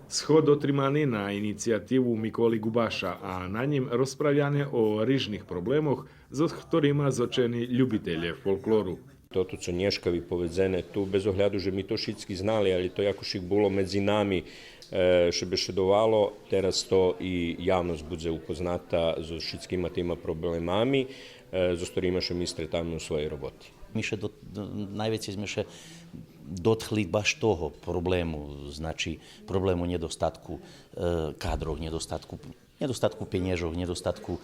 Schod otrimaný na inicijatívu Mikoli Gubaša a na njim raspravljanje o rižnih problemoch, z ktorýma zočeni ljubitelje folkloru. Тут са nješkavi поведзене ту, без огляду, že mi to všetci znali, ali to jako šik було medzi nami, що бешедувало, teraz to i javnost bude upozната zo všetkima tima problemami, zo ktorýma še mi stretávame u svojej roboti. Najveći sme še dotkli baš toho problému, znači problému nedostatku kádrov, nedostatku peniažov, nedostatku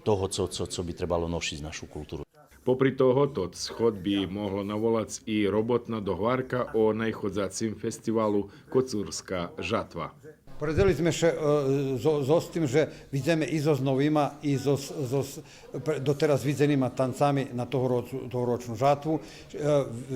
toho, co by trebalo nošiť našu kultúru. Popri toho, tot schod by mohlo navolať i robotna dohvarka o najchodzacím festivalu Kocúrska žatva. Poradili sme še s tým, že vidíme i so novima, i so doteraz vidzenima tancami na tohoročnú žatvu.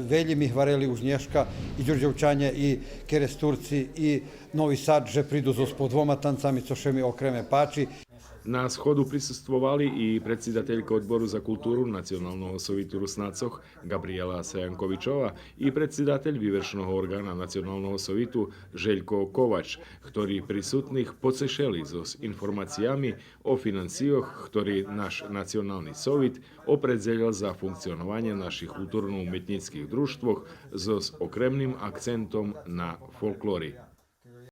Veľmi mi hvareli už Nješka, i Đurđevčanje, i Keresturci, i Novi Sad, že prídu so dvoma tancami, co še mi okreme páči. Na schodu prisustvovali i predsjedateljka odboru za kulturu Nacionalnog sovitu Rusnacoh Gabriela Sajankovičova i predsjedatelj vyvršnog organa Nacionalnog sovitu Željko Kovač, ktorí prisutných podsešeli so informacijami o financijoh, ktorý naš nacionalni sovit opredzeljal za funkcionovanje naših kulturno-umetnickih društvoh s okremnim akcentom na folklori.